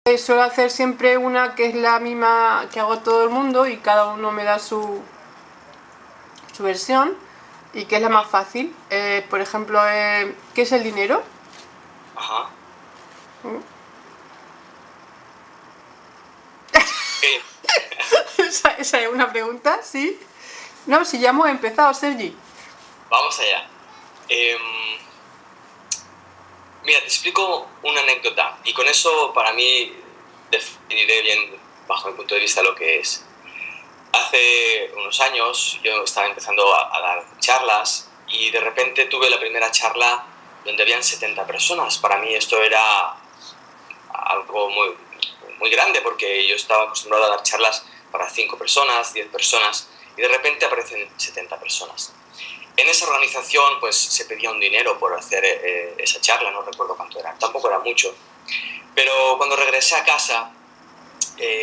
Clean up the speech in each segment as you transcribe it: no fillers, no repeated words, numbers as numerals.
Suelo hacer siempre una que es la misma que hago todo el mundo y cada uno me da su versión y que es la más fácil. Por ejemplo, ¿qué es el dinero? Ajá. ¿Mm? Ok, Esa es una pregunta, ¿sí? No, si ya hemos empezado, Sergi. vamos allá. Mira, te explico una anécdota y con eso para mí definiré bien, bajo mi punto de vista, lo que es. Hace unos años yo estaba empezando a dar charlas y de repente tuve la primera charla donde habían 70 personas. Para mí esto era algo muy grande porque yo estaba acostumbrado a dar charlas para 5 personas, 10 personas y de repente aparecen 70 personas. En esa organización pues se pedía un dinero por hacer esa charla, no recuerdo cuánto era, tampoco era mucho. Pero cuando regresé a casa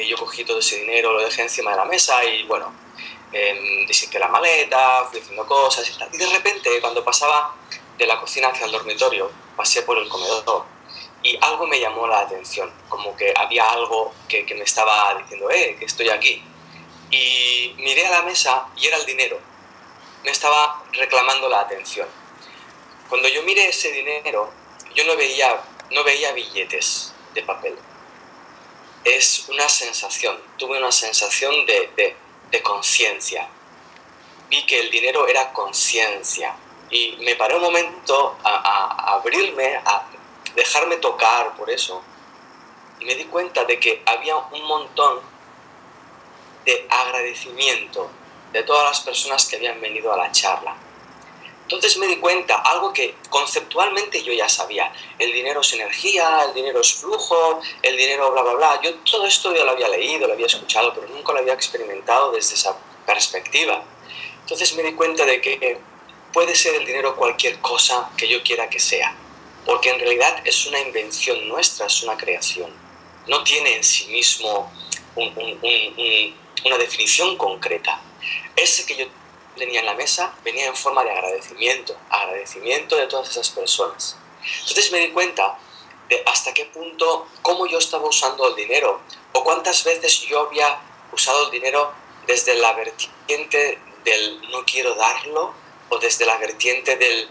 yo cogí todo ese dinero, lo dejé encima de la mesa y bueno, desinflé la maleta, fui haciendo cosas y tal. Y de repente cuando pasaba de la cocina hacia el dormitorio, pasé por el comedor y algo me llamó la atención, como que había algo que me estaba diciendo, que estoy aquí. Y miré a la mesa y era el dinero, me estaba reclamando la atención. Cuando yo miré ese dinero, yo no veía billetes de papel. Es una sensación, tuve una sensación de conciencia. Vi que el dinero era conciencia y me paré un momento a abrirme, a dejarme tocar por eso y me di cuenta de que había un montón de agradecimiento de todas las personas que habían venido a la charla. Entonces me di cuenta, algo que conceptualmente yo ya sabía, el dinero es energía, el dinero es flujo, el dinero bla bla bla, yo todo esto ya lo había leído, lo había escuchado, pero nunca lo había experimentado desde esa perspectiva. Entonces me di cuenta de que puede ser el dinero cualquier cosa que yo quiera que sea, porque en realidad es una invención nuestra, es una creación. No tiene en sí mismo una definición concreta. Ese que yo tenía en la mesa venía en forma de agradecimiento de todas esas personas. Entonces me di cuenta de hasta qué punto, cómo yo estaba usando el dinero, o cuántas veces yo había usado el dinero desde la vertiente del no quiero darlo, o desde la vertiente del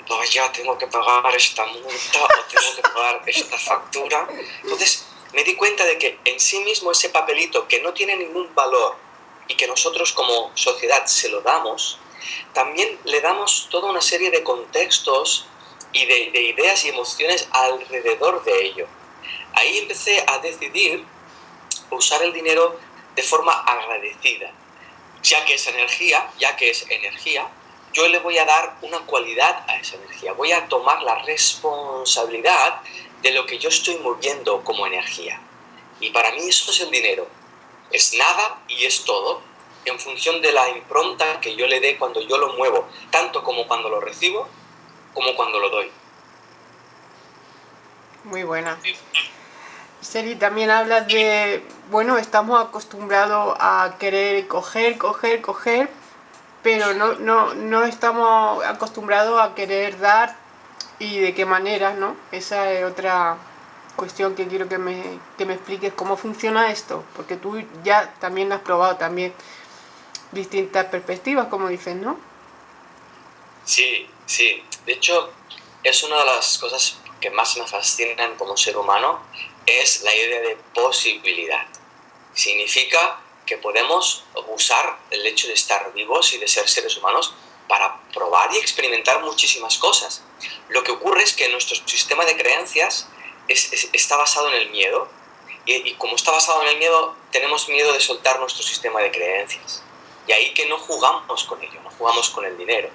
vaya, tengo que pagar esta multa, o tengo que pagar esta factura. Entonces me di cuenta de que en sí mismo ese papelito que no tiene ningún valor y que nosotros como sociedad se lo damos, también le damos toda una serie de contextos y de ideas y emociones alrededor de ello. Ahí empecé a decidir usar el dinero de forma agradecida. Ya que es energía, yo le voy a dar una cualidad a esa energía. Voy a tomar la responsabilidad de lo que yo estoy moviendo como energía. Y para mí eso es el dinero. Es nada y es todo en función de la impronta que yo le dé cuando yo lo muevo, tanto como cuando lo recibo, como cuando lo doy. Muy buena. Seri, también hablas de, bueno, estamos acostumbrados a querer coger, coger, coger, pero no estamos acostumbrados a querer dar y de qué manera, ¿no? Esa es otra cuestión que quiero que me expliques cómo funciona esto, porque tú ya también has probado también distintas perspectivas, como dices, ¿no? Sí, sí. De hecho, es una de las cosas que más me fascinan como ser humano, es la idea de posibilidad. Significa que podemos usar el hecho de estar vivos y de ser seres humanos para probar y experimentar muchísimas cosas. Lo que ocurre es que nuestro sistema de creencias está basado en el miedo y como está basado en el miedo, tenemos miedo de soltar nuestro sistema de creencias. Y ahí que no jugamos con ello, no jugamos con el dinero.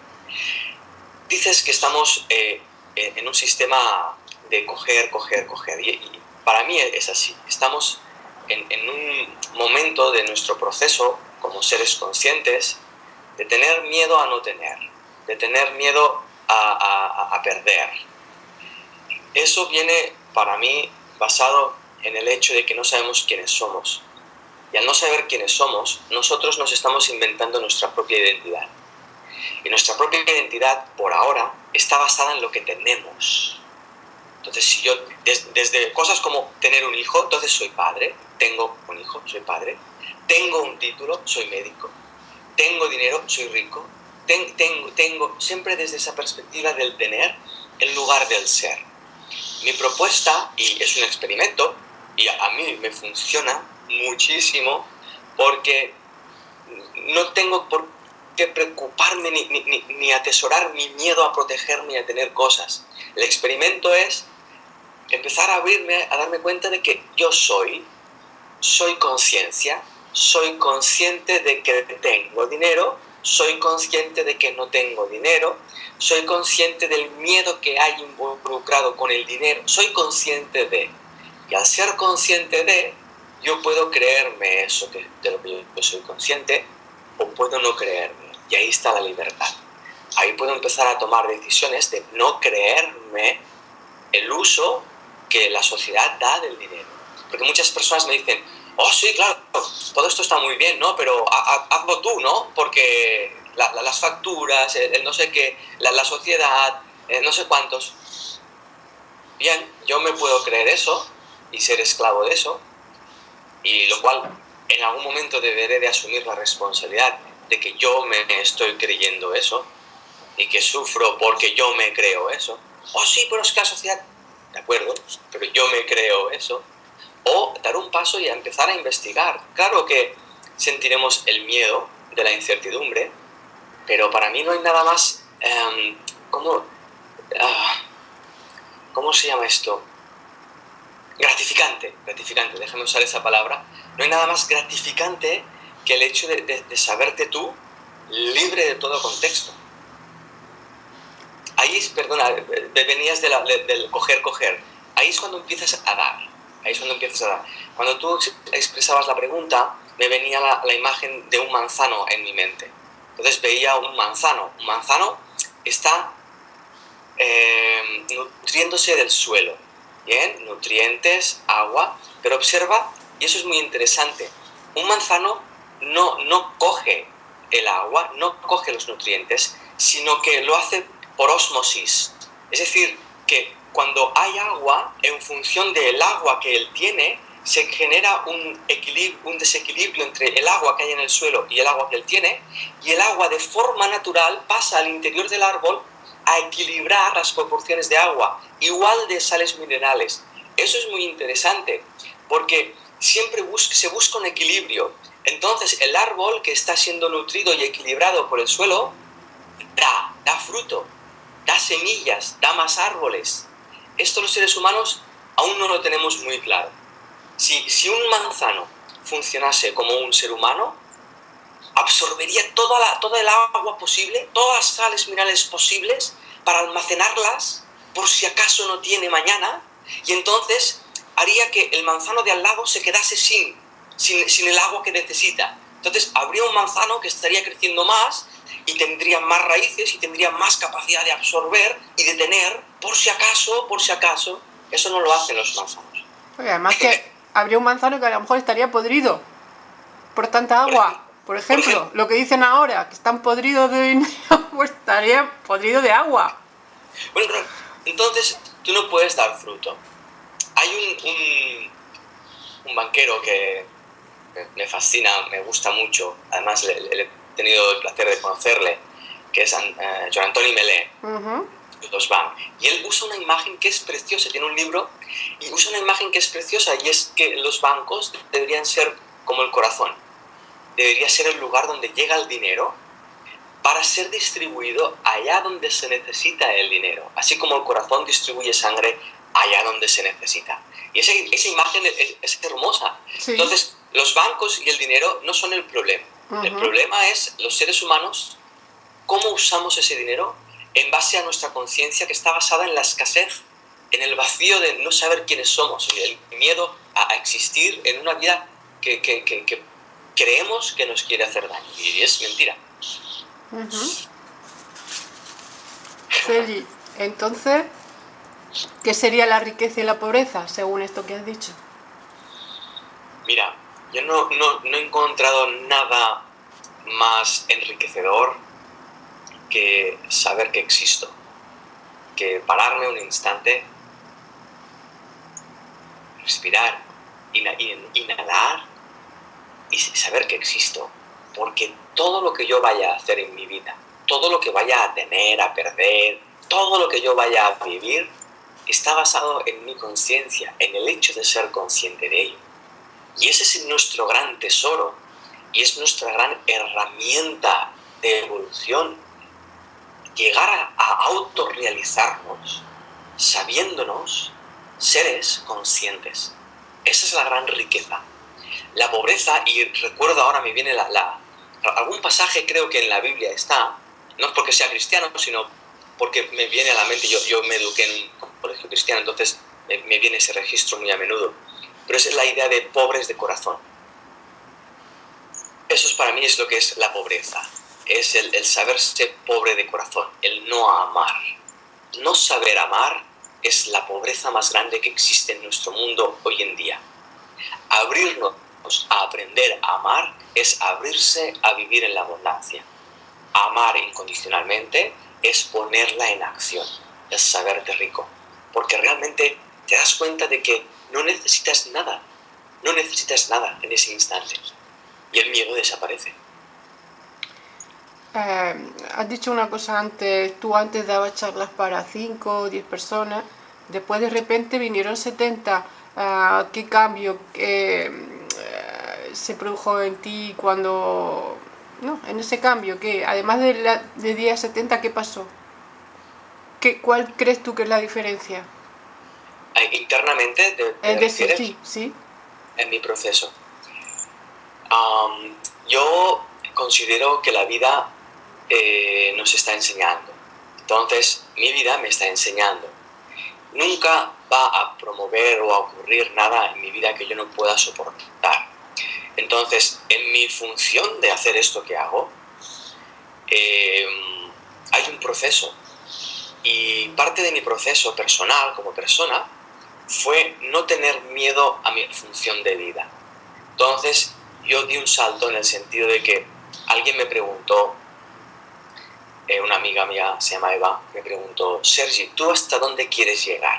Dices que estamos en un sistema de coger, coger, coger. Y para mí es así. Estamos en un momento de nuestro proceso como seres conscientes de tener miedo a no tener, de tener miedo a perder. Eso viene para mí basado en el hecho de que no sabemos quiénes somos. Y al no saber quiénes somos, nosotros nos estamos inventando nuestra propia identidad. Y nuestra propia identidad, por ahora, está basada en lo que tenemos. Entonces, si yo Desde cosas como tener un hijo, entonces soy padre, tengo un hijo, soy padre, tengo un título, soy médico, tengo dinero, soy rico, tengo siempre desde esa perspectiva del tener en lugar del ser. Mi propuesta, y es un experimento, y a mí me funciona muchísimo, porque no tengo por qué preocuparme ni atesorar mi miedo a protegerme y a tener cosas. El experimento es empezar a abrirme, a darme cuenta de que yo soy conciencia, soy consciente de que tengo dinero, soy consciente de que no tengo dinero, soy consciente del miedo que hay involucrado con el dinero, soy consciente de, y al ser consciente de, yo puedo creerme eso de lo que yo soy consciente, o puedo no creerme, y ahí está la libertad. Ahí puedo empezar a tomar decisiones de no creerme el uso que la sociedad da del dinero. Porque muchas personas me dicen, oh sí, claro, todo esto está muy bien, ¿no? Pero hazlo tú, ¿no? Porque las facturas, el no sé qué, la sociedad, no sé cuántos. Bien, yo me puedo creer eso y ser esclavo de eso, y lo cual en algún momento deberé de asumir la responsabilidad de que yo me estoy creyendo eso y que sufro porque yo me creo eso. Oh sí, pero es que la sociedad... De acuerdo, pero yo me creo eso. O dar un paso y empezar a investigar. Claro que sentiremos el miedo de la incertidumbre, pero para mí no hay nada más... ¿Cómo se llama esto? Gratificante, déjame usar esa palabra. No hay nada más gratificante que el hecho de saberte tú libre de todo contexto. Ahí, perdona, venías del coger. Ahí es cuando empiezas a dar. Cuando tú expresabas la pregunta, me venía la imagen de un manzano en mi mente. Entonces veía un manzano. Un manzano está nutriéndose del suelo. Bien, nutrientes, agua. Pero observa, y eso es muy interesante, un manzano no coge el agua, no coge los nutrientes, sino que lo hace por ósmosis. Es decir, que cuando hay agua, en función del agua que él tiene, se genera un desequilibrio entre el agua que hay en el suelo y el agua que él tiene, y el agua de forma natural pasa al interior del árbol a equilibrar las proporciones de agua, igual de sales minerales. Eso es muy interesante, porque siempre se busca un equilibrio. Entonces el árbol que está siendo nutrido y equilibrado por el suelo da fruto, da semillas, da más árboles. Esto los seres humanos aún no lo tenemos muy claro. Si un manzano funcionase como un ser humano, absorbería toda el agua posible, todas las sales minerales posibles para almacenarlas por si acaso no tiene mañana, y entonces haría que el manzano de al lado se quedase sin el agua que necesita. Entonces habría un manzano que estaría creciendo más y tendría más raíces y tendría más capacidad de absorber y de tener por si acaso. Eso no lo hacen los manzanos. Oye, además que habría un manzano que a lo mejor estaría podrido por tanta agua. Por ejemplo, lo que dicen ahora, que están podridos de dinero, pues estaría podrido de agua. Bueno, pero entonces tú no puedes dar fruto. Hay un banquero que me fascina, me gusta mucho, además he tenido el placer de conocerle, que es Joan-Antoni Melé, los Banc. Y él usa una imagen que es preciosa, tiene un libro, y usa una imagen que es preciosa, y es que los bancos deberían ser como el corazón. Debería ser el lugar donde llega el dinero para ser distribuido allá donde se necesita el dinero, así como el corazón distribuye sangre allá donde se necesita. Y esa imagen es hermosa. Sí. Entonces, los bancos y el dinero no son el problema. El problema es los seres humanos, cómo usamos ese dinero en base a nuestra conciencia que está basada en la escasez, en el vacío de no saber quiénes somos, y el miedo a existir en una vida que creemos que nos quiere hacer daño, y es mentira. Feli, entonces, ¿qué sería la riqueza y la pobreza, según esto que has dicho? Mira, yo no he encontrado nada más enriquecedor que saber que existo, que pararme un instante respirar, inhalar y saber que existo. Porque todo lo que yo vaya a hacer en mi vida, todo lo que vaya a tener, a perder, todo lo que yo vaya a vivir, está basado en mi conciencia, en el hecho de ser consciente de ello. Y ese es nuestro gran tesoro y es nuestra gran herramienta de evolución. Llegar a autorrealizarnos sabiéndonos seres conscientes. Esa es la gran riqueza. La pobreza, y recuerdo ahora me viene algún pasaje, creo que en la Biblia está, no es porque sea cristiano, sino porque me viene a la mente, yo me eduqué en un colegio cristiano, entonces me viene ese registro muy a menudo. Pero esa es la idea de pobres de corazón. Eso para mí es lo que es la pobreza. Es el saberse pobre de corazón, el no amar. No saber amar es la pobreza más grande que existe en nuestro mundo hoy en día. Abrirnos a aprender a amar es abrirse a vivir en la abundancia. Amar incondicionalmente es ponerla en acción, es saberte rico. Porque realmente te das cuenta de que no necesitas nada en ese instante. Y el miedo desaparece. Has dicho una cosa antes, tú antes dabas charlas para 5 o 10 personas, después de repente vinieron 70. ¿Qué cambio se produjo en ti cuando... No, en ese cambio, que además de día 70, ¿qué pasó? ¿Cuál crees tú que es la diferencia? Internamente, Es decir, sí. En mi proceso. Yo considero que la vida nos está enseñando. Entonces, mi vida me está enseñando. Nunca va a promover o a ocurrir nada en mi vida que yo no pueda soportar. Entonces, en mi función de hacer esto que hago, hay un proceso. Y parte de mi proceso personal como persona fue no tener miedo a mi función de vida. Entonces, yo di un salto en el sentido de que alguien me preguntó, una amiga mía, se llama Eva, me preguntó, Sergi, ¿tú hasta dónde quieres llegar?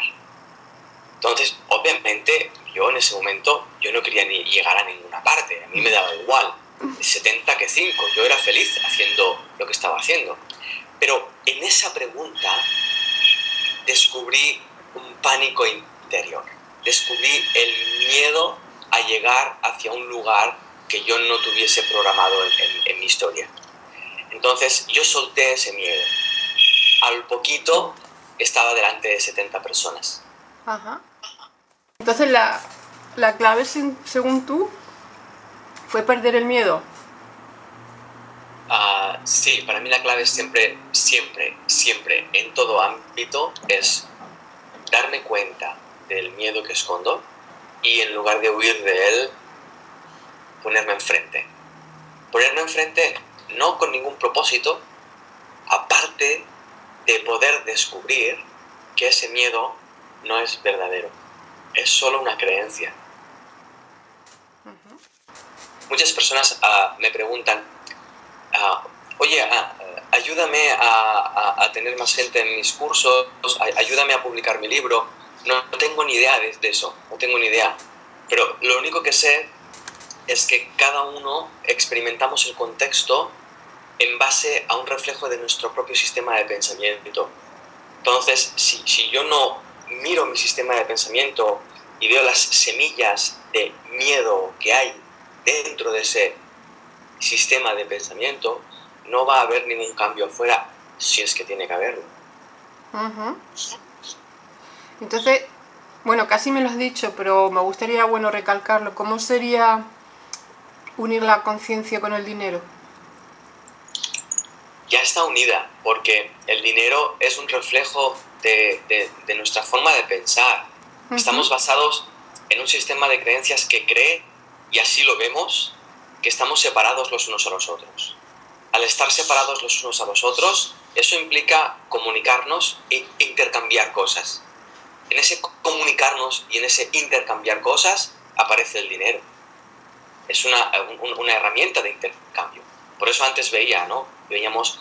Entonces, obviamente, yo en ese momento, yo no quería ni llegar a ninguna parte, a mí me daba igual, 70 que 5, yo era feliz haciendo lo que estaba haciendo. Pero en esa pregunta descubrí un pánico interior, descubrí el miedo a llegar hacia un lugar que yo no tuviese programado en mi historia. Entonces yo solté ese miedo. Al poquito estaba delante de 70 personas. Ajá. Entonces la clave, según tú, fue perder el miedo. Sí, para mí la clave siempre, en todo ámbito, es darme cuenta del miedo que escondo y en lugar de huir de él, ponerme enfrente. Ponerme enfrente no con ningún propósito, aparte de poder descubrir que ese miedo no es verdadero, es solo una creencia. Muchas personas me preguntan, oye, ayúdame a tener más gente en mis cursos, ayúdame a publicar mi libro. No tengo ni idea de eso, no tengo ni idea. Pero lo único que sé es que cada uno experimentamos el contexto en base a un reflejo de nuestro propio sistema de pensamiento. Entonces, si yo no miro mi sistema de pensamiento y veo las semillas de miedo que hay dentro de ese sistema de pensamiento, no va a haber ningún cambio afuera, si es que tiene que haberlo. Entonces, bueno, casi me lo has dicho, pero me gustaría, recalcarlo. ¿Cómo sería unir la conciencia con el dinero? Ya está unida, porque el dinero es un reflejo de nuestra forma de pensar. Estamos basados en un sistema de creencias que cree, y así lo vemos, que estamos separados los unos a los otros. Al estar separados los unos a los otros, eso implica comunicarnos e intercambiar cosas. En ese comunicarnos y en ese intercambiar cosas aparece el dinero. Es una herramienta de intercambio. Por eso antes veíamos,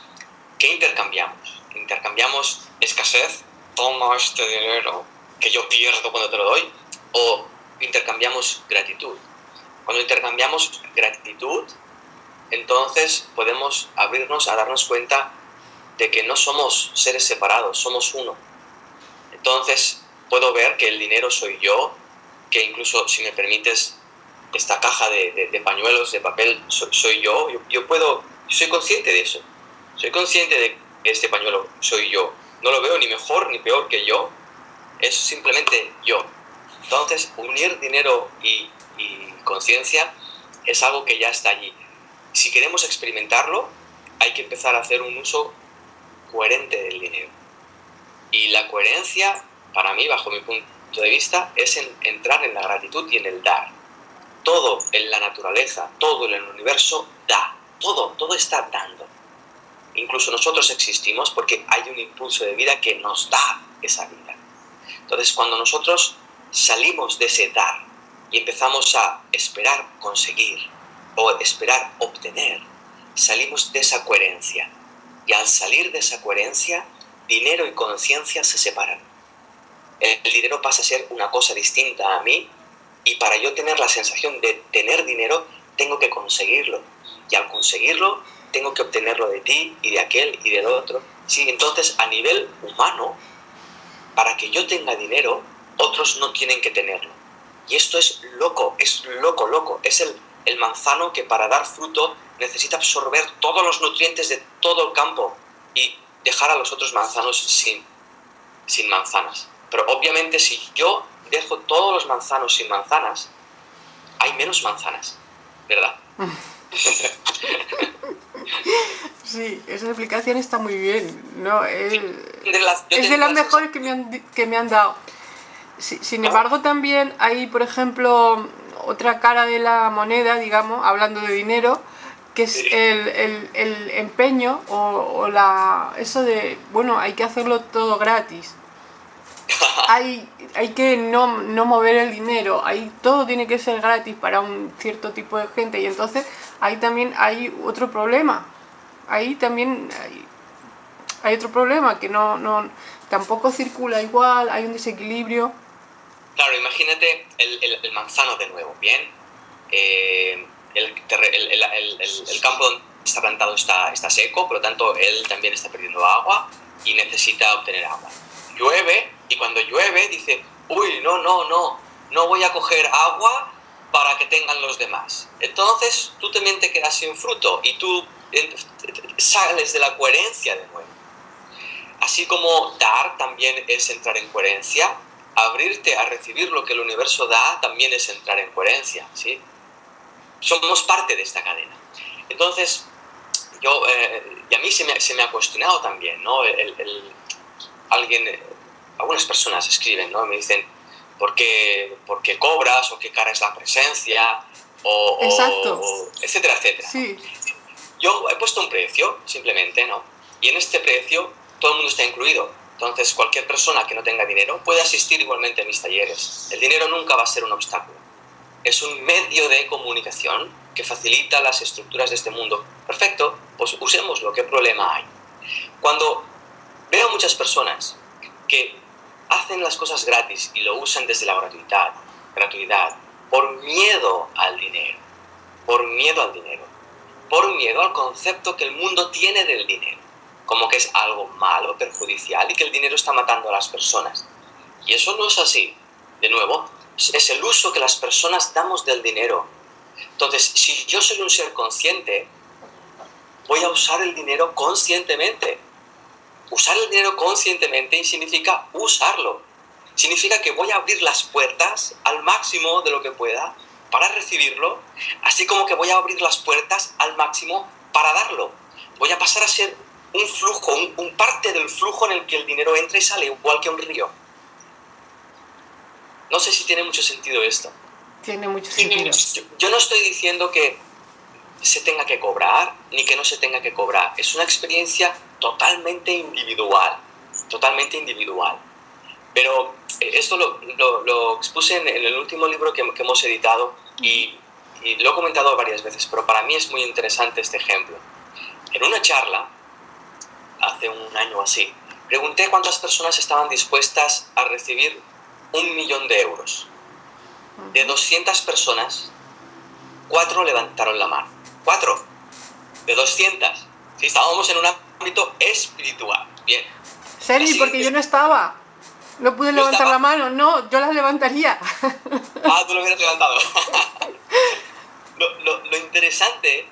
¿qué intercambiamos? Intercambiamos escasez, toma este dinero que yo pierdo cuando te lo doy, o intercambiamos gratitud. Cuando intercambiamos gratitud, entonces podemos abrirnos a darnos cuenta de que no somos seres separados, somos uno. Entonces puedo ver que el dinero soy yo, que incluso, si me permites, esta caja de pañuelos, de papel, soy yo. Yo soy consciente de eso. Soy consciente de que este pañuelo soy yo. No lo veo ni mejor ni peor que yo. Es simplemente yo. Entonces, unir dinero y conciencia es algo que ya está allí. Si queremos experimentarlo, hay que empezar a hacer un uso coherente del dinero. Y la coherencia, para mí, bajo mi punto de vista, es entrar en la gratitud y en el dar. Todo en la naturaleza, todo en el universo da. Todo está dando. Incluso nosotros existimos porque hay un impulso de vida que nos da esa vida. Entonces, cuando nosotros salimos de ese dar y empezamos a esperar conseguir o esperar obtener, salimos de esa coherencia. Y al salir de esa coherencia, dinero y conciencia se separan. El dinero pasa a ser una cosa distinta a mí, y para yo tener la sensación de tener dinero, tengo que conseguirlo. Y al conseguirlo, tengo que obtenerlo de ti y de aquel y del otro. Sí, entonces, a nivel humano, para que yo tenga dinero, otros no tienen que tenerlo. Y esto es loco. Es el manzano que, para dar fruto, necesita absorber todos los nutrientes de todo el campo y dejar a los otros manzanos sin manzanas. Pero obviamente, si yo dejo todos los manzanos sin manzanas, hay menos manzanas, ¿verdad? Sí, esa explicación está muy bien, ¿no? Es Es de las mejores que me han dado. Sin embargo, también hay, por ejemplo, otra cara de la moneda, digamos, hablando de dinero, que es el empeño o eso de, bueno, hay que hacerlo todo gratis. Hay que no mover el dinero, todo tiene que ser gratis para un cierto tipo de gente, y entonces ahí también hay otro problema. Ahí también hay otro problema, que tampoco circula igual, hay un desequilibrio. Claro, imagínate el manzano de nuevo, ¿bien? El campo donde está plantado está seco, por lo tanto él también está perdiendo agua y necesita obtener agua. Llueve, y cuando llueve dice, uy, no voy a coger agua para que tengan los demás. Entonces tú también te quedas sin fruto y tú sales de la coherencia de nuevo. Así como dar también es entrar en coherencia, abrirte a recibir lo que el universo da también es entrar en coherencia, ¿sí? Somos parte de esta cadena. Entonces, y a mí se me ha cuestionado también, ¿no? Algunas personas escriben, ¿no? Me dicen, ¿por qué cobras? ¿O qué cara es la presencia? Exacto. Etcétera, etcétera. Sí. Yo he puesto un precio, simplemente, ¿no? Y en este precio todo el mundo está incluido. Entonces, cualquier persona que no tenga dinero puede asistir igualmente a mis talleres. El dinero nunca va a ser un obstáculo. Es un medio de comunicación que facilita las estructuras de este mundo. Perfecto, pues usémoslo, ¿qué problema hay? Cuando veo muchas personas que hacen las cosas gratis y lo usan desde la gratuidad, por miedo al dinero, por miedo al concepto que el mundo tiene del dinero, como que es algo malo, perjudicial, y que el dinero está matando a las personas. Y eso no es así. De nuevo, es el uso que las personas damos del dinero. Entonces, si yo soy un ser consciente, voy a usar el dinero conscientemente. Usar el dinero conscientemente significa usarlo. Significa que voy a abrir las puertas al máximo de lo que pueda para recibirlo, así como que voy a abrir las puertas al máximo para darlo. Voy a pasar a ser un flujo, un parte del flujo en el que el dinero entra y sale, igual que un río. No sé si tiene mucho sentido esto. Tiene mucho sentido. Yo no estoy diciendo que se tenga que cobrar, ni que no se tenga que cobrar. Es una experiencia totalmente individual. Pero esto lo expuse en el último libro que hemos editado y lo he comentado varias veces, pero para mí es muy interesante este ejemplo. En una charla, hace un año así, pregunté cuántas personas estaban dispuestas a recibir 1 millón de euros. De 200 personas, 4 levantaron la mano. 4 de 200. Sí, estábamos en un ámbito espiritual. Bien. Sergi, porque yo no estaba. No pude levantar la mano. No, yo la levantaría. Ah, tú lo hubieras levantado. Lo interesante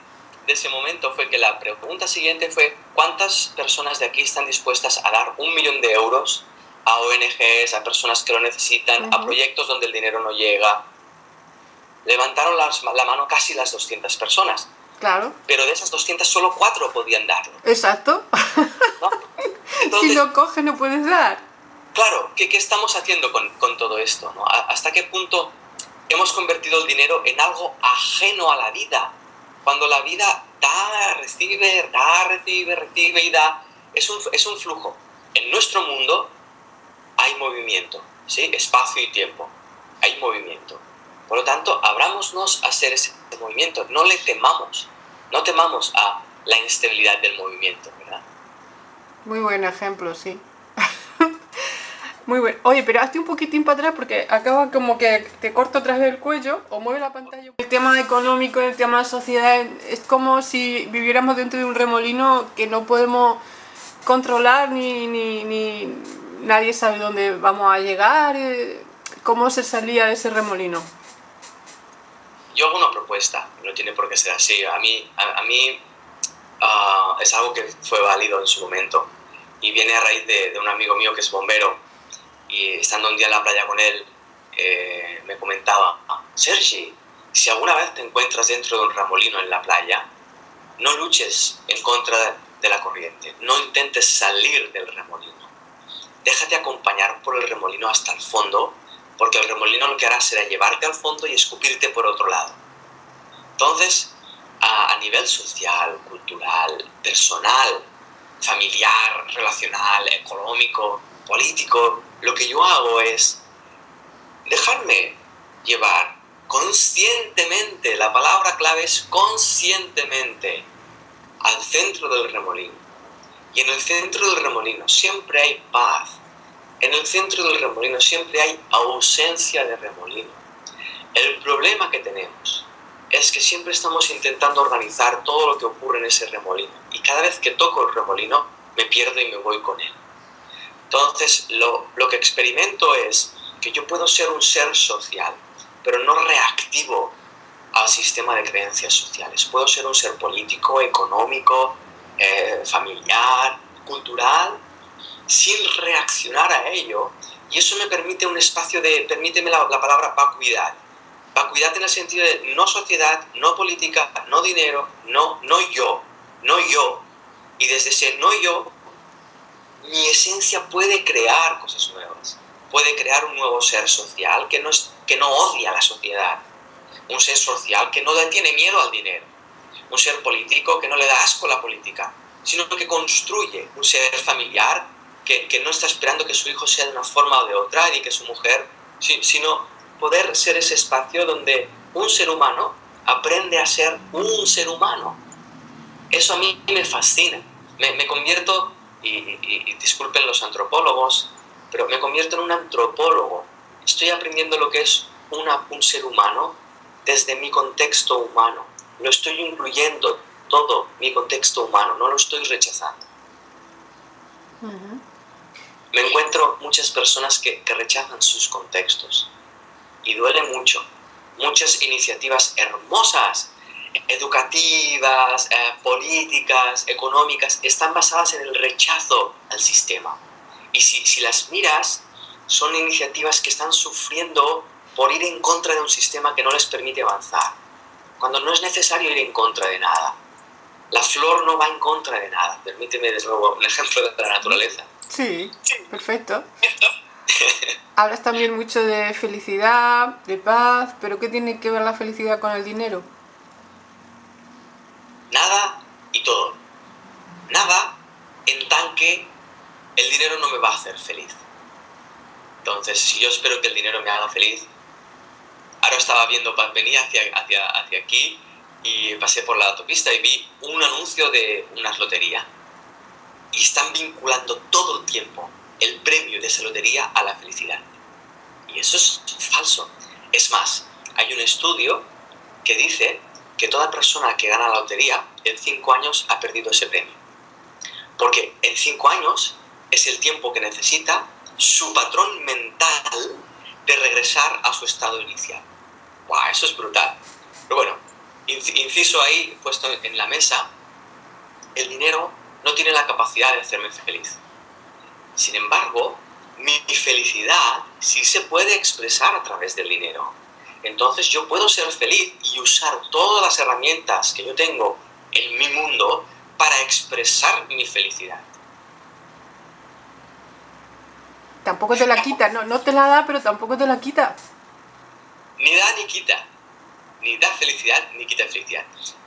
de ese momento fue que la pregunta siguiente fue: ¿cuántas personas de aquí están dispuestas a dar 1 millón de euros a ONGs, a personas que lo necesitan, a proyectos donde el dinero no llega? Levantaron la mano casi las 200 personas. Claro. Pero de esas 200 solo 4 podían darlo. Exacto. ¿No? Entonces, si no coges no puedes dar. Claro, ¿qué estamos haciendo con todo esto? ¿No? ¿Hasta qué punto hemos convertido el dinero en algo ajeno a la vida? Cuando la vida da, recibe y da. Es un flujo. En nuestro mundo hay movimiento, ¿sí? Espacio y tiempo. Hay movimiento. Por lo tanto, abrámonos a hacer ese movimiento. No le temamos. No temamos a la inestabilidad del movimiento, ¿verdad? Muy buen ejemplo, sí. Muy bueno. Oye, pero hazte un poquitín para atrás porque acaba como que te corto atrás del cuello o mueve la pantalla. El tema económico, el tema de sociedad, es como si viviéramos dentro de un remolino que no podemos controlar ni nadie sabe dónde vamos a llegar. ¿Cómo se salía de ese remolino? Yo hago una propuesta, no tiene por qué ser así. A mí es algo que fue válido en su momento y viene a raíz de un amigo mío que es bombero, y estando un día en la playa con él me comentaba: Sergi, si alguna vez te encuentras dentro de un remolino en la playa, no luches en contra de la corriente, no intentes salir del remolino, déjate acompañar por el remolino hasta el fondo, porque el remolino lo que hará será llevarte al fondo y escupirte por otro lado. Entonces, a nivel social, cultural, personal, familiar, relacional, económico, político, lo que yo hago es dejarme llevar conscientemente, la palabra clave es conscientemente, al centro del remolino. Y en el centro del remolino siempre hay paz. En el centro del remolino siempre hay ausencia de remolino. El problema que tenemos es que siempre estamos intentando organizar todo lo que ocurre en ese remolino. Y cada vez que toco el remolino, me pierdo y me voy con él. Entonces, lo que experimento es que yo puedo ser un ser social, pero no reactivo al sistema de creencias sociales. Puedo ser un ser político, económico, familiar, cultural, sin reaccionar a ello. Y eso me permite un espacio permíteme la palabra vacuidad. Vacuidad en el sentido de no sociedad, no política, no dinero, no yo. Y desde ese no yo, mi esencia puede crear cosas nuevas. Puede crear un nuevo ser social que no odia a la sociedad. Un ser social que no le tiene miedo al dinero. Un ser político que no le da asco a la política, sino que construye un ser familiar que no está esperando que su hijo sea de una forma o de otra, ni que su mujer, sino poder ser ese espacio donde un ser humano aprende a ser un ser humano. Eso a mí me fascina. Me convierto, y disculpen los antropólogos, pero me convierto en un antropólogo. Estoy aprendiendo lo que es un ser humano desde mi contexto humano. Lo estoy incluyendo todo mi contexto humano, no lo estoy rechazando. Me encuentro muchas personas que rechazan sus contextos y duele mucho. Muchas iniciativas hermosas, educativas, políticas, económicas, están basadas en el rechazo al sistema. Y si las miras, son iniciativas que están sufriendo por ir en contra de un sistema que no les permite avanzar, cuando no es necesario ir en contra de nada. La flor no va en contra de nada. Permíteme de nuevo un ejemplo de la naturaleza. Sí, perfecto. Hablas también mucho de felicidad, de paz, pero ¿qué tiene que ver la felicidad con el dinero? Nada y todo. Nada en tan que el dinero no me va a hacer feliz. Entonces, si yo espero que el dinero me haga feliz, ahora estaba viendo, venía hacia aquí y pasé por la autopista y vi un anuncio de una lotería. Y están vinculando todo el tiempo el premio de esa lotería a la felicidad. Y eso es falso. Es más, hay un estudio que dice que toda persona que gana la lotería en 5 años ha perdido ese premio. Porque en 5 años es el tiempo que necesita su patrón mental de regresar a su estado inicial. ¡Wow! Eso es brutal. Pero bueno, inciso ahí puesto en la mesa, el dinero no tiene la capacidad de hacerme feliz. Sin embargo, mi felicidad sí se puede expresar a través del dinero. Entonces yo puedo ser feliz y usar todas las herramientas que yo tengo en mi mundo para expresar mi felicidad. Tampoco te la quita, no te la da, pero tampoco te la quita. Ni da ni quita. Ni da felicidad ni quita felicidad.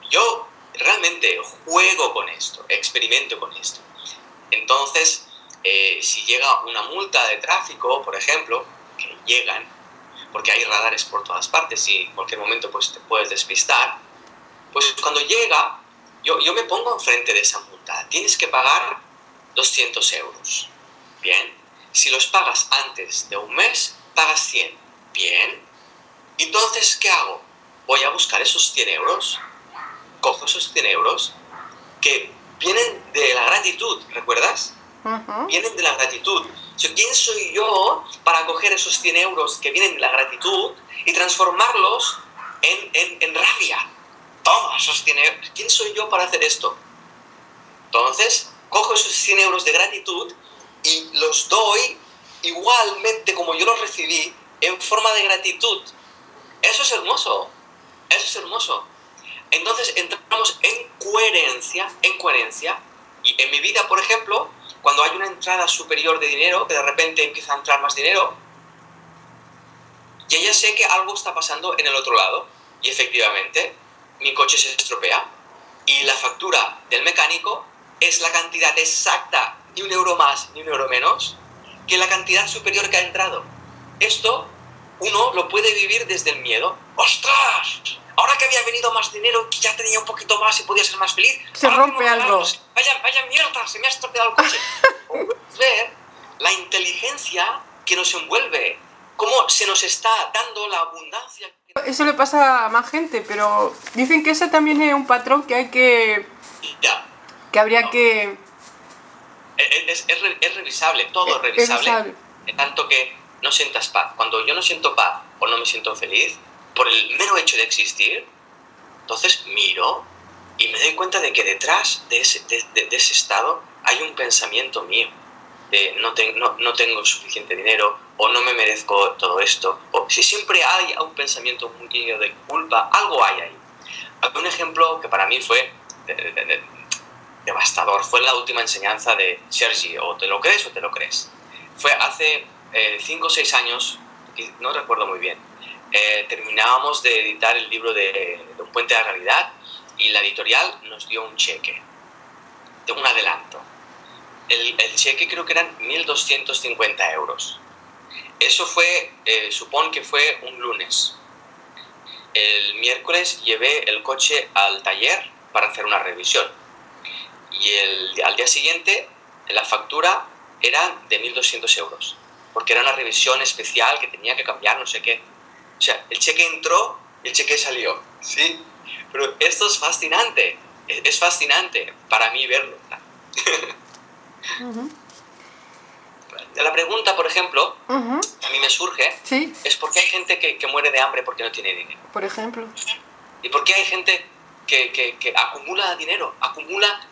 Yo realmente juego con esto, experimento con esto. Entonces, si llega una multa de tráfico, por ejemplo, que llegan, porque hay radares por todas partes y en cualquier momento pues, te puedes despistar, pues cuando llega, yo me pongo enfrente de esa multa. Tienes que pagar 200 euros. Bien. Si los pagas antes de un mes, pagas 100. Bien. Entonces, ¿qué hago? Voy a buscar esos 100 euros, cojo esos 100 euros que vienen de la gratitud, ¿recuerdas? Vienen de la gratitud. O sea, ¿quién soy yo para coger esos 100 euros que vienen de la gratitud y transformarlos en rabia? Toma, esos 100 euros. ¿Quién soy yo para hacer esto? Entonces, cojo esos 100 euros de gratitud y los doy igualmente como yo los recibí, en forma de gratitud. Eso es hermoso. Eso es hermoso. Entonces entramos en coherencia, y en mi vida, por ejemplo, cuando hay una entrada superior de dinero, que de repente empieza a entrar más dinero, ya sé que algo está pasando en el otro lado, y efectivamente, mi coche se estropea, y la factura del mecánico es la cantidad exacta, ni un euro más, ni un euro menos, que la cantidad superior que ha entrado. Esto, uno lo puede vivir desde el miedo. ¡Ostras! Ahora que había venido más dinero, que ya tenía un poquito más y podía ser más feliz, se rompe algo. Vaya mierda, se me ha estropeado el coche. Podemos ver la inteligencia que nos envuelve, cómo se nos está dando la abundancia. Eso le pasa a más gente, pero dicen que ese también es un patrón que hay que... que habría que... Es revisable, todo es revisable. En tanto que no sientas paz. Cuando yo no siento paz o no me siento feliz, por el mero hecho de existir, entonces miro y me doy cuenta de que detrás de ese estado hay un pensamiento mío de no tengo suficiente dinero, o no me merezco todo esto, o si siempre hay un pensamiento muy lleno de culpa, algo hay ahí. Un ejemplo que para mí fue devastador fue la última enseñanza de Sergi, o te lo crees o te lo crees. Fue hace 5 o 6 años, no recuerdo muy bien. Terminábamos de editar el libro de Un puente a la realidad, y la editorial nos dio un cheque de un adelanto. El cheque creo que eran 1.250 euros. Eso fue, supón que fue un lunes. El miércoles llevé el coche al taller para hacer una revisión, y al día siguiente la factura era de 1.200 euros, porque era una revisión especial que tenía que cambiar no sé qué. O sea, el cheque entró y el cheque salió, ¿sí? Pero esto es fascinante para mí verlo. La pregunta, por ejemplo, a mí me surge, ¿sí? Es por qué hay gente que muere de hambre porque no tiene dinero. Por ejemplo. ¿Y por qué hay gente que acumula dinero, acumula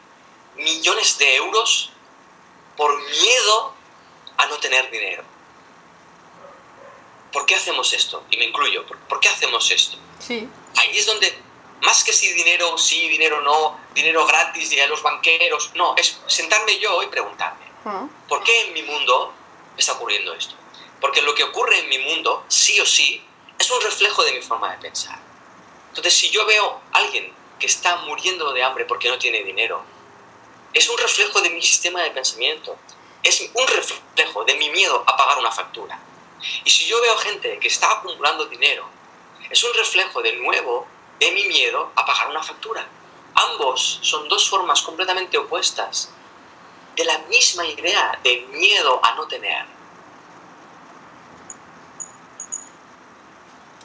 millones de euros por miedo a no tener dinero? ¿Por qué hacemos esto? Y me incluyo, ¿por qué hacemos esto? Sí. Ahí es donde, más que si dinero sí, dinero no, dinero gratis de los banqueros, no, es sentarme yo y preguntarme, ¿por qué en mi mundo está ocurriendo esto? Porque lo que ocurre en mi mundo, sí o sí, es un reflejo de mi forma de pensar. Entonces, si yo veo a alguien que está muriendo de hambre porque no tiene dinero, es un reflejo de mi sistema de pensamiento, es un reflejo de mi miedo a pagar una factura. Y si yo veo gente que está acumulando dinero, es un reflejo de nuevo de mi miedo a pagar una factura. Ambos son dos formas completamente opuestas de la misma idea de miedo a no tener.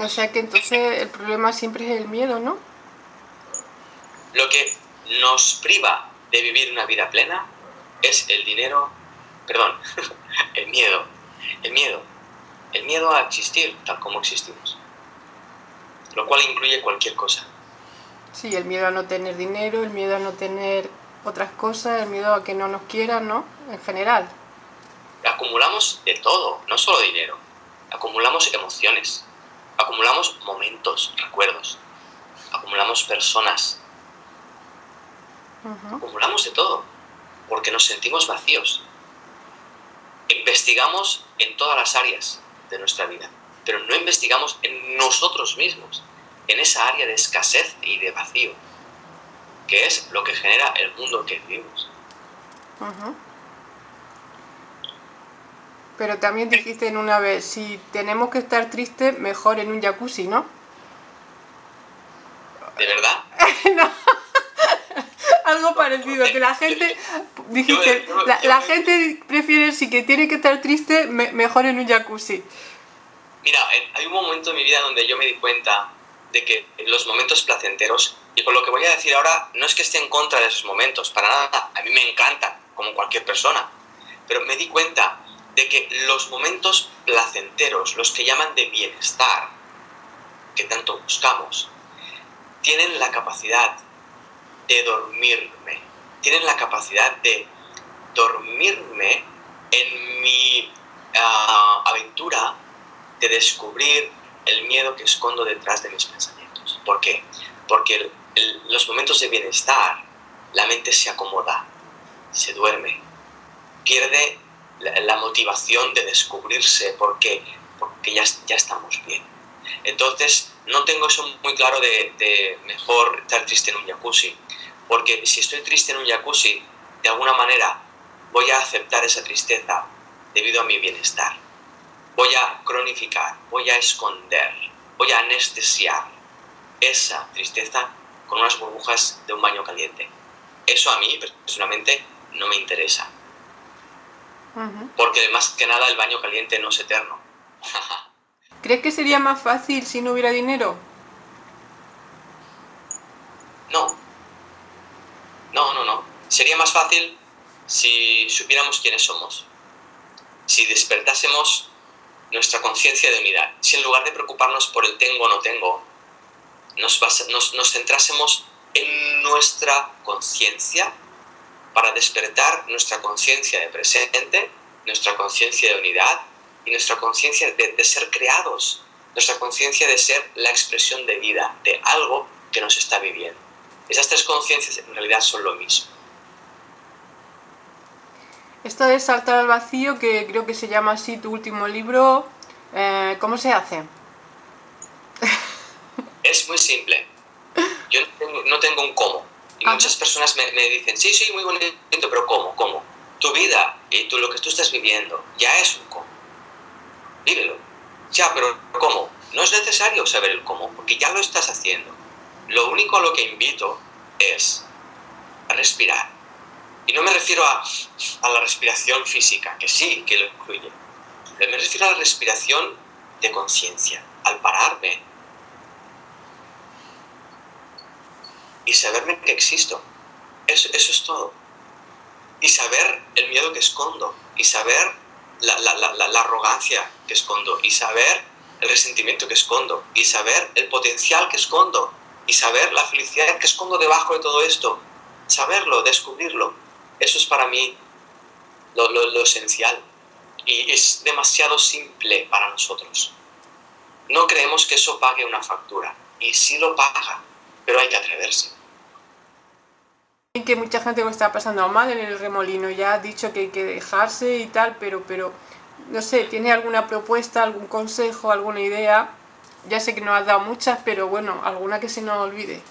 O sea que entonces el problema siempre es el miedo, ¿no? Lo que nos priva de vivir una vida plena es el dinero, perdón, el miedo. El miedo. El miedo a existir tal como existimos. Lo cual incluye cualquier cosa. Sí, el miedo a no tener dinero, el miedo a no tener otras cosas, el miedo a que no nos quieran, ¿no? En general. Acumulamos de todo, no solo dinero. Acumulamos emociones, acumulamos momentos, recuerdos, acumulamos personas, acumulamos de todo, porque nos sentimos vacíos. Investigamos en todas las áreas de nuestra vida, pero no investigamos en nosotros mismos, en esa área de escasez y de vacío, que es lo que genera el mundo que vivimos. Pero también dijiste en una vez, si tenemos que estar tristes, mejor en un jacuzzi, ¿no? ¿De verdad? No, algo parecido, que la gente, dijiste, la gente prefiere, si que tiene que estar triste, mejor en un jacuzzi. Mira, hay un momento en mi vida donde yo me di cuenta de que los momentos placenteros, y por lo que voy a decir ahora, no es que esté en contra de esos momentos, para nada, a mí me encantan, como cualquier persona, pero me di cuenta de que los momentos placenteros, los que llaman de bienestar, que tanto buscamos, tienen la capacidad de dormirme, tienen la capacidad de dormirme en mi aventura de descubrir el miedo que escondo detrás de mis pensamientos. ¿Por qué? Porque los momentos de bienestar, la mente se acomoda, se duerme, pierde la motivación de descubrirse. ¿Por qué? Porque ya estamos bien. Entonces, no tengo eso muy claro de mejor estar triste en un jacuzzi, porque si estoy triste en un jacuzzi, de alguna manera voy a aceptar esa tristeza debido a mi bienestar. Voy a cronificar, voy a esconder, voy a anestesiar esa tristeza con unas burbujas de un baño caliente. Eso a mí, personalmente, no me interesa. Porque más que nada el baño caliente no es eterno. ¿Crees que sería más fácil si no hubiera dinero? No. Sería más fácil si supiéramos quiénes somos. Si despertásemos nuestra conciencia de unidad. Si en lugar de preocuparnos por el tengo o no tengo, nos centrásemos en nuestra conciencia para despertar nuestra conciencia de presente, nuestra conciencia de unidad y nuestra conciencia de ser creados, nuestra conciencia de ser la expresión de vida, de algo que nos está viviendo. Esas tres conciencias en realidad son lo mismo. Esto de saltar al vacío, que creo que se llama así tu último libro, ¿cómo se hace? Es muy simple. Yo no tengo un cómo. Y muchas personas me dicen, sí, muy bonito, pero ¿cómo? Tu vida y lo que tú estás viviendo ya es un cómo. Vívelo. Ya, pero ¿cómo? No es necesario saber el cómo, porque ya lo estás haciendo. Lo único a lo que invito es a respirar. Y no me refiero a la respiración física, que sí, que lo incluye. Pero me refiero a la respiración de conciencia, al pararme y saberme que existo. Eso es todo. Y saber el miedo que escondo, y saber la arrogancia que escondo, y saber el resentimiento que escondo, y saber el potencial que escondo, y saber la felicidad que escondo debajo de todo esto. Saberlo, descubrirlo. Eso es para mí lo esencial. Y es demasiado simple para nosotros. No creemos que eso pague una factura. Y sí lo paga, pero hay que atreverse. Que mucha gente lo está pasando mal en el remolino. Ya has dicho que hay que dejarse y tal, pero no sé, ¿tiene alguna propuesta, algún consejo, alguna idea? Ya sé que nos has dado muchas, pero bueno, alguna que se nos olvide.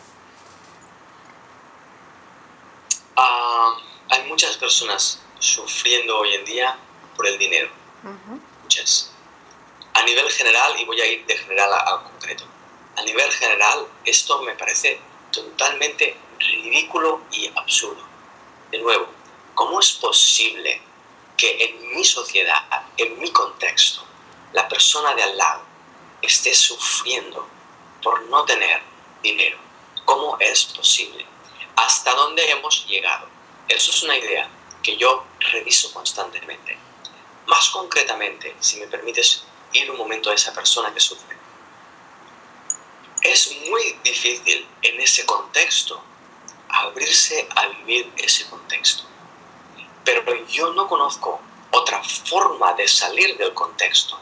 Hay muchas personas sufriendo hoy en día por el dinero. Muchas. A nivel general, y voy a ir de general a concreto, a nivel general esto me parece totalmente ridículo y absurdo. De nuevo, ¿cómo es posible que en mi sociedad, en mi contexto, la persona de al lado esté sufriendo por no tener dinero. ¿Cómo es posible? ¿Hasta dónde hemos llegado? Eso es una idea que yo reviso constantemente. Más concretamente, si me permites ir un momento a esa persona que sufre. Es muy difícil en ese contexto abrirse a vivir ese contexto. Pero yo no conozco otra forma de salir del contexto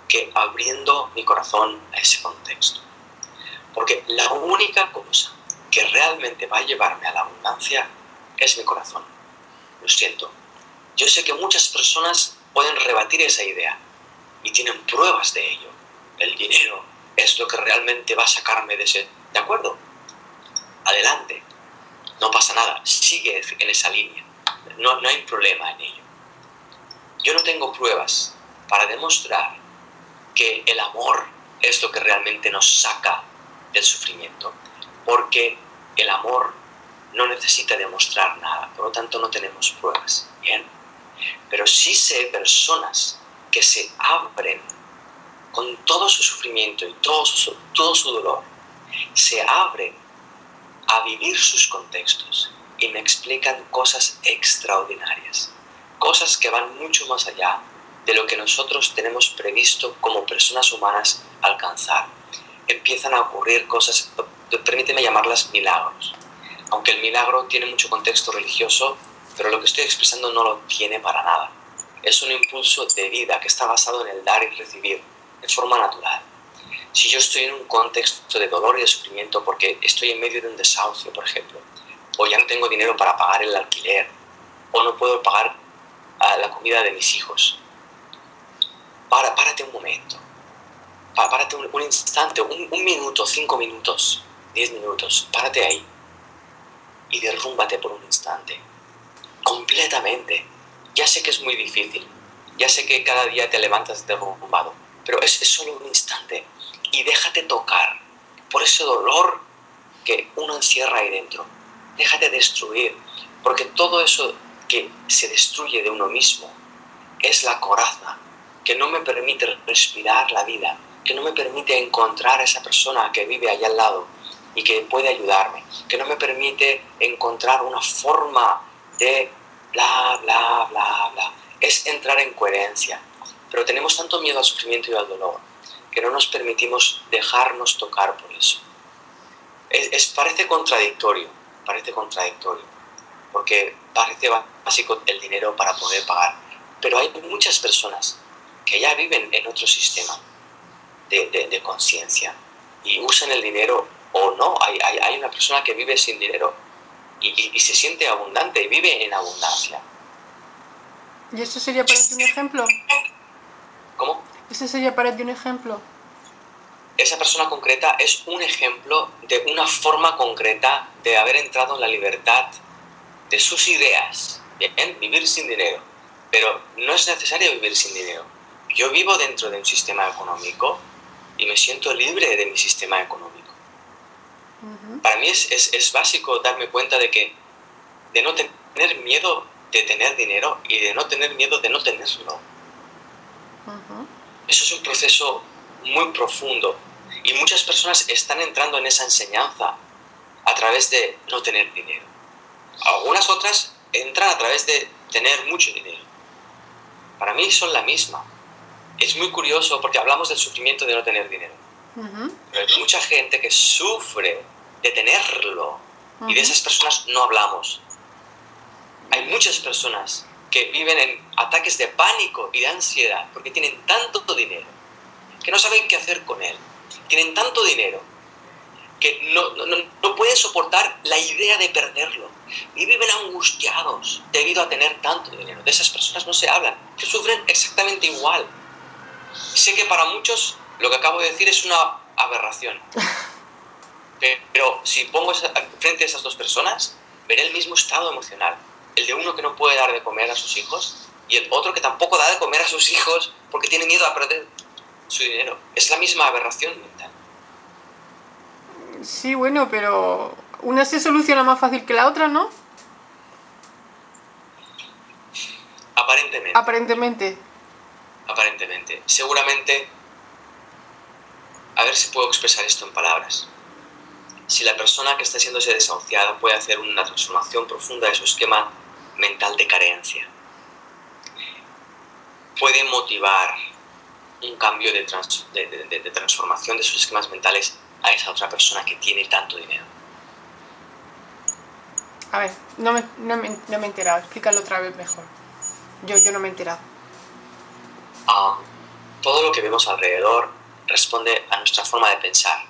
que abriendo mi corazón a ese contexto. Porque la única cosa que realmente va a llevarme a la abundancia es mi corazón. Lo siento. Yo sé que muchas personas pueden rebatir esa idea y tienen pruebas de ello. El dinero es lo que realmente va a sacarme de ese... ¿De acuerdo? Adelante. No pasa nada. Sigue en esa línea. No hay problema en ello. Yo no tengo pruebas para demostrar que el amor es lo que realmente nos saca del sufrimiento. Porque el amor no necesita demostrar nada. Por lo tanto, no tenemos pruebas. Bien. Pero sí sé personas que se abren con todo su sufrimiento y todo su dolor. Se abren a vivir sus contextos y me explican cosas extraordinarias. Cosas que van mucho más allá de lo que nosotros tenemos previsto como personas humanas alcanzar. Empiezan a ocurrir cosas, permíteme llamarlas milagros. Aunque el milagro tiene mucho contexto religioso, pero lo que estoy expresando no lo tiene para nada. Es un impulso de vida que está basado en el dar y recibir de forma natural. Si yo estoy en un contexto de dolor y de sufrimiento porque estoy en medio de un desahucio, por ejemplo, o ya no tengo dinero para pagar el alquiler, o no puedo pagar la comida de mis hijos, párate un momento, párate un instante, un minuto, 5 minutos, 10 minutos, párate ahí y derrúmbate por un instante, completamente. Ya sé que es muy difícil, ya sé que cada día te levantas derrumbado, pero es solo un instante y déjate tocar por ese dolor que uno encierra ahí dentro. Déjate destruir, porque todo eso que se destruye de uno mismo es la coraza que no me permite respirar la vida, que no me permite encontrar a esa persona que vive allá al lado y que puede ayudarme, que no me permite encontrar una forma de bla, bla, bla, bla. Es entrar en coherencia. Pero tenemos tanto miedo al sufrimiento y al dolor que no nos permitimos dejarnos tocar por eso. Parece contradictorio, porque parece básico el dinero para poder pagar. Pero hay muchas personas que ya viven en otro sistema de conciencia y usan el dinero o no. Hay una persona que vive sin dinero y se siente abundante y vive en abundancia. ¿Y eso sería para ti un ejemplo? ¿Cómo? ¿Ese sería para ti un ejemplo? Esa persona concreta es un ejemplo de una forma concreta de haber entrado en la libertad de sus ideas. Bien, vivir sin dinero. Pero no es necesario vivir sin dinero. Yo vivo dentro de un sistema económico y me siento libre de mi sistema económico. Para mí es básico darme cuenta de no tener miedo de tener dinero y de no tener miedo de no tenerlo. Eso es un proceso muy profundo y muchas personas están entrando en esa enseñanza a través de no tener dinero. Algunas otras entran a través de tener mucho dinero. Para mí son la misma. Es muy curioso porque hablamos del sufrimiento de no tener dinero. Pero hay mucha gente que sufre de tenerlo y de esas personas no hablamos. Hay muchas personas que viven en ataques de pánico y de ansiedad porque tienen tanto dinero que no saben qué hacer con él. Tienen tanto dinero que no pueden soportar la idea de perderlo y viven angustiados debido a tener tanto dinero. De esas personas no se hablan, que sufren exactamente igual. Sé que para muchos lo que acabo de decir es una aberración, pero si pongo frente a esas dos personas, veré el mismo estado emocional. El de uno que no puede dar de comer a sus hijos y el otro que tampoco da de comer a sus hijos porque tiene miedo a perder su dinero. Es la misma aberración mental. Sí, bueno, pero una se soluciona más fácil que la otra, ¿no? Aparentemente. Aparentemente. Seguramente A ver si puedo expresar esto en palabras. Si la persona que está siéndose desahuciada puede hacer una transformación profunda de su esquema mental de carencia, puede motivar un cambio de transformación de sus esquemas mentales a esa otra persona que tiene tanto dinero. A ver, no me he enterado. Explícalo otra vez mejor. Yo no me he enterado. Todo lo que vemos alrededor responde a nuestra forma de pensar.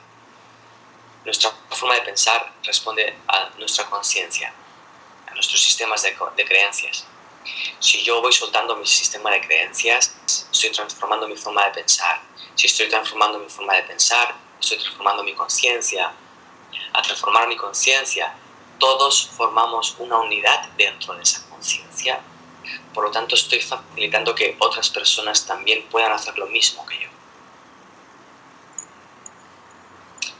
Nuestra forma de pensar responde a nuestra conciencia, a nuestros sistemas de creencias. Si yo voy soltando mi sistema de creencias, estoy transformando mi forma de pensar. Si estoy transformando mi forma de pensar, estoy transformando mi conciencia. Al transformar mi conciencia, todos formamos una unidad dentro de esa conciencia. Por lo tanto, estoy facilitando que otras personas también puedan hacer lo mismo que yo.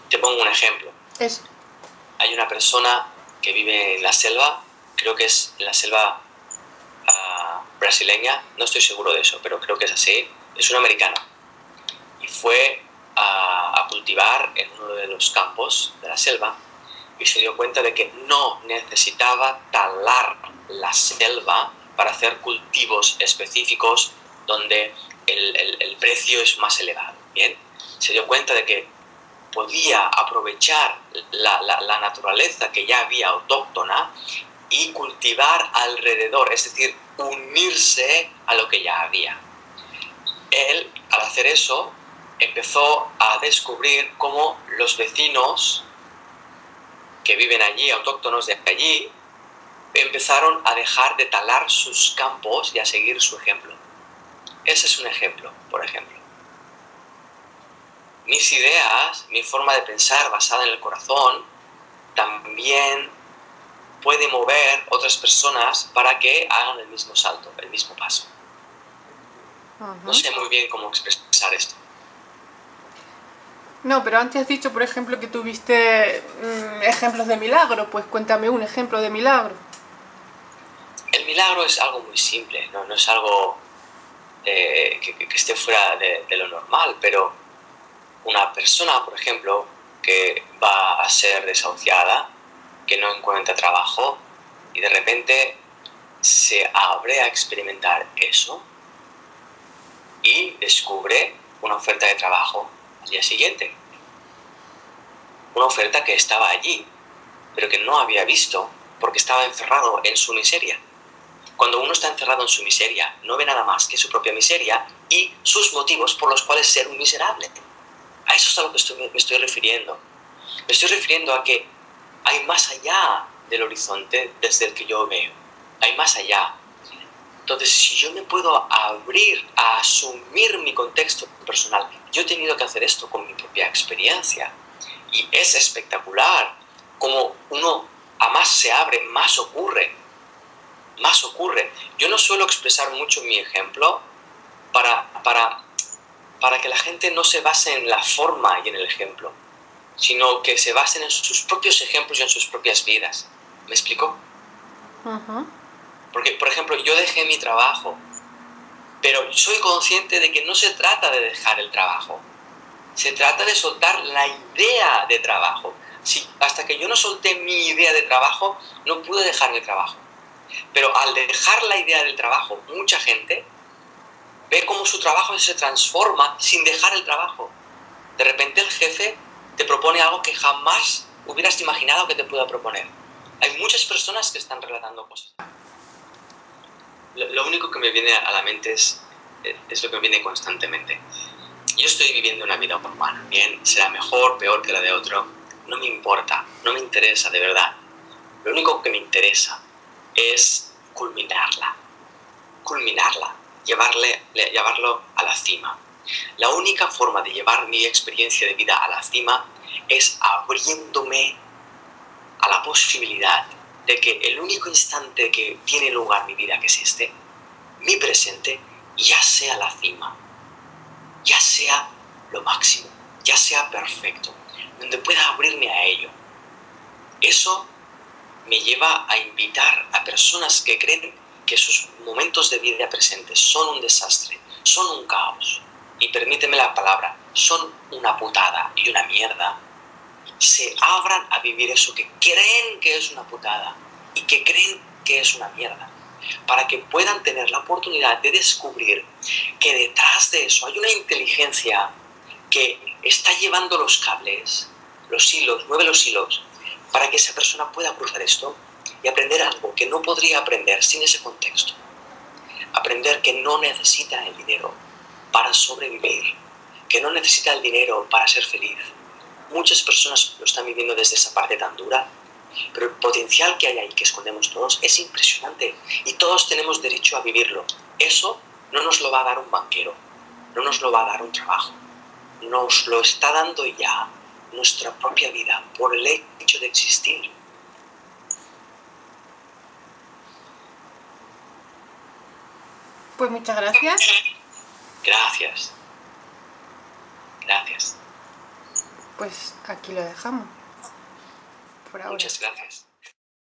Te pongo un ejemplo. Eso. Hay una persona que vive en la selva, creo que es en la selva brasileña, no estoy seguro de eso, pero creo que es así. Es un americano y fue a cultivar en uno de los campos de la selva y se dio cuenta de que no necesitaba talar la selva para hacer cultivos específicos donde el precio es más elevado. Bien, se dio cuenta de que podía aprovechar la naturaleza que ya había autóctona y cultivar alrededor, es decir, unirse a lo que ya había. Él, al hacer eso, empezó a descubrir cómo los vecinos que viven allí, autóctonos de allí, empezaron a dejar de talar sus campos y a seguir su ejemplo. Ese es un ejemplo, por ejemplo. Mis ideas, mi forma de pensar basada en el corazón, también puede mover otras personas para que hagan el mismo salto, el mismo paso. No sé muy bien cómo expresar esto. No, pero antes has dicho, por ejemplo, que tuviste ejemplos de milagro. Pues cuéntame un ejemplo de milagro. El milagro es algo muy simple, no es algo que esté fuera de lo normal, pero una persona, por ejemplo, que va a ser desahuciada, que no encuentra trabajo y de repente se abre a experimentar eso y descubre una oferta de trabajo al día siguiente. Una oferta que estaba allí, pero que no había visto porque estaba encerrado en su miseria. Cuando uno está encerrado en su miseria, no ve nada más que su propia miseria y sus motivos por los cuales ser un miserable. A eso es a lo que me estoy refiriendo. Me estoy refiriendo a que hay más allá del horizonte desde el que yo veo. Hay más allá. Entonces, si yo me puedo abrir a asumir mi contexto personal, yo he tenido que hacer esto con mi propia experiencia. Y es espectacular como uno a más se abre, más ocurre. Más ocurre. Yo no suelo expresar mucho mi ejemplo para que la gente no se base en la forma y en el ejemplo, sino que se basen en sus propios ejemplos y en sus propias vidas. ¿Me explico? Porque, por ejemplo, yo dejé mi trabajo, pero soy consciente de que no se trata de dejar el trabajo. Se trata de soltar la idea de trabajo. Sí, hasta que yo no solté mi idea de trabajo, no pude dejar mi trabajo. Pero al dejar la idea del trabajo, mucha gente ve cómo su trabajo se transforma sin dejar el trabajo. De repente el jefe te propone algo que jamás hubieras imaginado que te pueda proponer. Hay muchas personas que están relatando cosas. Lo único que me viene a la mente es lo que me viene constantemente. Yo estoy viviendo una vida humana, bien, será mejor, peor que la de otro. No me importa, no me interesa, de verdad. Lo único que me interesa es culminarla, llevarlo a la cima. La única forma de llevar mi experiencia de vida a la cima es abriéndome a la posibilidad de que el único instante que tiene lugar mi vida, que es este, mi presente, ya sea la cima, ya sea lo máximo, ya sea perfecto, donde pueda abrirme a ello. Eso me lleva a invitar a personas que creen que sus momentos de vida presentes son un desastre, son un caos. Y permíteme la palabra, son una putada y una mierda, se abran a vivir eso que creen que es una putada y que creen que es una mierda, para que puedan tener la oportunidad de descubrir que detrás de eso hay una inteligencia que está llevando los cables, los hilos, mueve los hilos, para que esa persona pueda cruzar esto y aprender algo que no podría aprender sin ese contexto. Aprender que no necesita el dinero para sobrevivir, que no necesita el dinero para ser feliz. Muchas personas lo están viviendo desde esa parte tan dura, pero el potencial que hay ahí, que escondemos todos, es impresionante y todos tenemos derecho a vivirlo. Eso no nos lo va a dar un banquero, no nos lo va a dar un trabajo, nos lo está dando ya nuestra propia vida por el hecho de existir. Pues muchas gracias. Gracias. Gracias. Pues aquí lo dejamos. Por ahora. Muchas gracias.